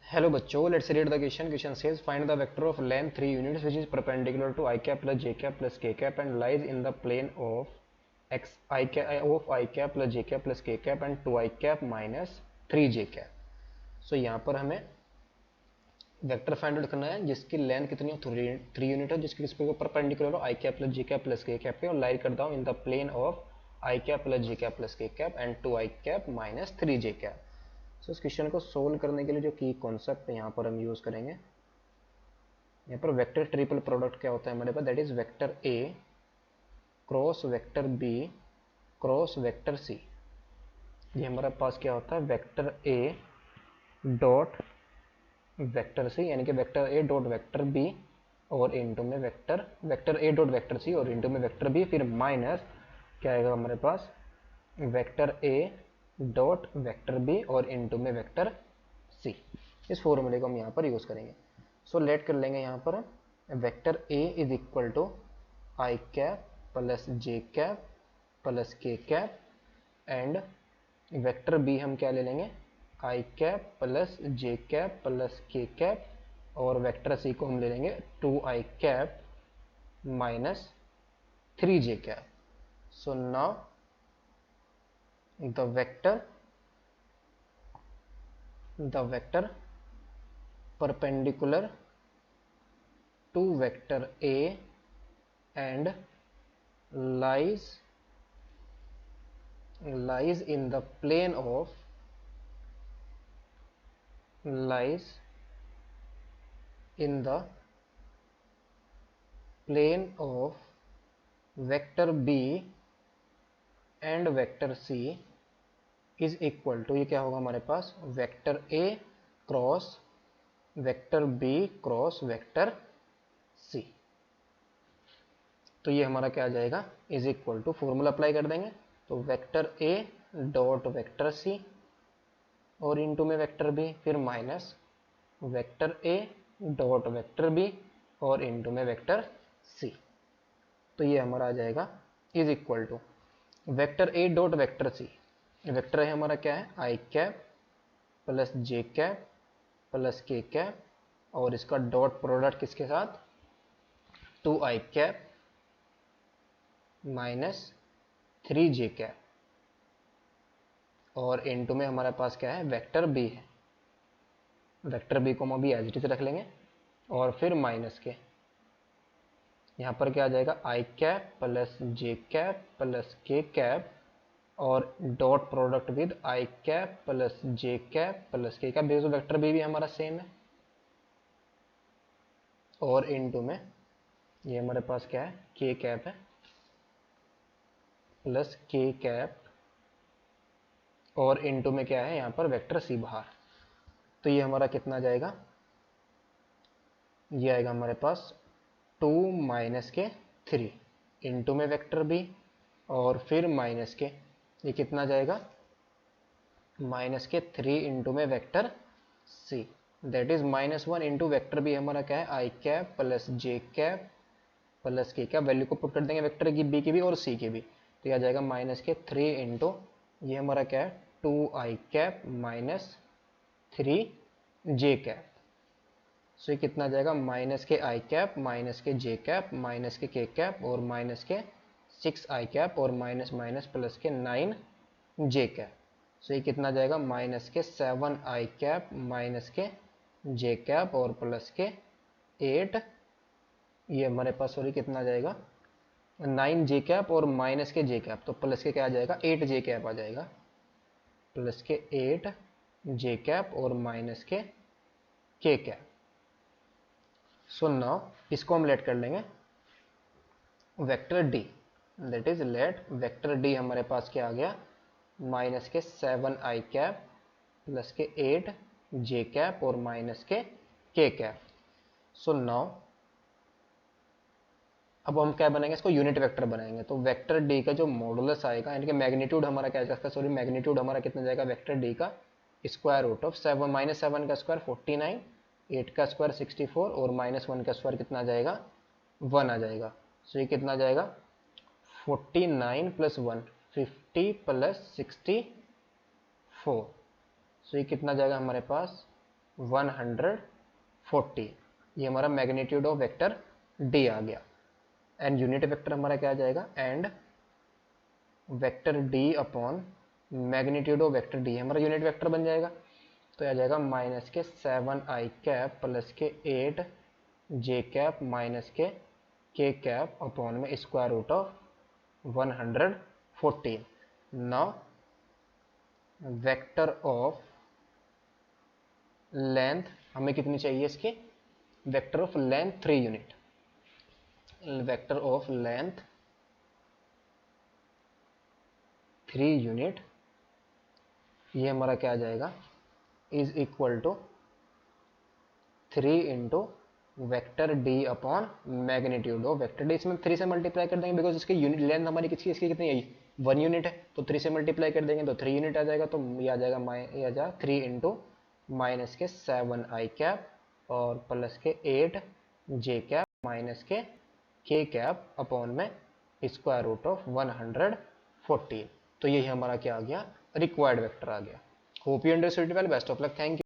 Hello बच्चों, let's read the question. Question says find the vector of length 3 units which is perpendicular to i cap plus j cap plus k cap and lies in the plane of x i cap plus j cap plus k cap and 2 i cap minus 3 j cap. सो यहाँ पर हमें vector find out करना है जिसकी length कितनी हो, 3 unit है, जिसकी किसके परपेंडिकुलर हो i cap plus j cap plus k cap पे, और लाई करता हूँ in the plane of i cap plus j cap plus k cap and 2 i cap minus 3 j cap. सो इस क्वेश्चन को सोल्व करने के लिए जो की कॉन्सेप्ट यहाँ पर हम यूज करेंगे, यहाँ पर वेक्टर ट्रिपल प्रोडक्ट क्या होता है हमारे पास, that is vector A cross vector B cross vector C. ये हमारे पास क्या होता है, vector A dot vector C, यानी कि vector A dot vector B और इनटू में vector A dot vector C और इनटू में वेक्टर बी, फिर माइनस क्या आएगा हमारे पास, vector A dot vector B और इनटू में वेक्टर सी. इस फॉर्मूले को हम यहाँ पर यूज करेंगे. सो लेट कर लेंगे यहाँ पर vector A is equal to I cap plus J cap plus के कैप एंड वेक्टर बी हम क्या ले लेंगे, I cap plus J cap plus के कैप और वेक्टर सी को हम ले लेंगे 2 आई cap minus 3 J cap. So now the vector perpendicular to vector A and lies in the plane of vector B and vector C is equal to, ये क्या होगा हमारे पास, vector A cross vector B cross vector C. तो ये हमारा क्या आ जाएगा, is equal to, formula apply कर देंगे तो vector A dot vector C और इनटू में वेक्टर बी, फिर minus vector A dot vector B और इनटू में वेक्टर सी. तो ये हमारा आ जाएगा is equal to vector A dot vector C. Vector है हमारा क्या है, i cap plus J cap plus के कैप और इसका डॉट प्रोडक्ट किसके साथ, 2 आई कैप माइनस 3 जे कैप और इनटू में हमारे पास क्या है, वेक्टर बी है. वेक्टर बी को हम अभी एज इट इज रख लेंगे और फिर माइनस के यहाँ पर क्या आ जाएगा, आई कैप प्लस जे कैप प्लस के कैप और dot product with I cap plus J cap plus के कैप, बिकॉज वेक्टर बी भी हमारा सेम है, और इनटू में ये हमारे पास क्या है, के कैप है प्लस के कैप और इनटू में क्या है यहाँ पर वेक्टर सी बाहर. तो ये हमारा कितना जाएगा, ये आएगा हमारे पास 2 माइनस के 3 इनटू में वेक्टर बी और फिर माइनस के, ये कितना जाएगा, माइनस के 3 इंटू में vector C, that is -1 into vector B हमारा क्या है, i cap plus J cap plus के कैप, वैल्यू को पुट कर देंगे वेक्टर की बी की भी और सी की भी, तो यह आ जाएगा माइनस के 3 इंटू ये हमारा क्या है 2 आई कैप माइनस 3 जे कैप. सो ये कितना जाएगा, माइनस के आई कैप माइनस के जे कैप माइनस के कैप और माइनस के 6 आई कैप और माइनस माइनस प्लस के 9 जे कैप. सो ये कितना जाएगा, माइनस के 7 आई कैप माइनस के जे कैप और प्लस के 8, ये हमारे पास सॉरी कितना जाएगा 9 जे कैप और माइनस के जे कैप, तो प्लस के क्या आ जाएगा 8 जे कैप आ जाएगा, प्लस के 8 जे कैप और minus k cap. So now इसको हम लेट कर लेंगे vector D, that is let vector D हमारे पास क्या आ गया, माइनस के 7 आई कैप प्लस के 8 जे कैप और minus k cap. So now अब हम क्या बनाएंगे, इसको यूनिट वेक्टर बनाएंगे. तो वेक्टर डी का जो मॉडुलस आएगा, यानी कि मैग्नीट्यूड हमारा क्या जाएगा, सॉरी मैग्नीट्यूड हमारा कितना जाएगा, वेक्टर डी का स्क्वायर रूट ऑफ 7 माइनस 7 का स्क्वायर 49, 8 का स्क्वायर 64 और -1 का स्क्वायर कितना जाएगा 1 आ जाएगा. सो ये कितना जाएगा 49 प्लस 1 50 प्लस 64. सो ये कितना जाएगा हमारे पास 140, ये हमारा मैग्नीट्यूड ऑफ वेक्टर डी आ गया। एंड यूनिट वेक्टर हमारा क्या आ जाएगा, and vector D upon magnitude of vector D हमारा यूनिट वेक्टर बन जाएगा। तो आ जाएगा माइनस के 7i कैप प्लस के 8j कैप माइनस के k कैप अपॉन में square root of 114। Now vector of length हमें कितनी चाहिए इसकी, vector of length 3 unit, vector of length 3 unit, ये हमारा क्या आ जाएगा, is equal to 3 into vector D upon magnitude of vector D. इसमें 3 से मल्टीप्लाई कर देंगे बिकॉज इसकी यूनिट लेंथ हमारी किसकी, इसकी कितनी है, 1 यूनिट है, तो 3 से मल्टीप्लाई कर देंगे तो 3 यूनिट आ जाएगा। तो ये आ जाएगा ये आ जाएगा 3 इंटू माइनस के 7i कैप और प्लस के 8j कैप माइनस के k कैप अपॉन में स्क्वायर रूट ऑफ 114। तो यही हमारा क्या आ गया, रिक्वायर्ड वेक्टर आ गया। Hope you understood well, best of luck, thank you.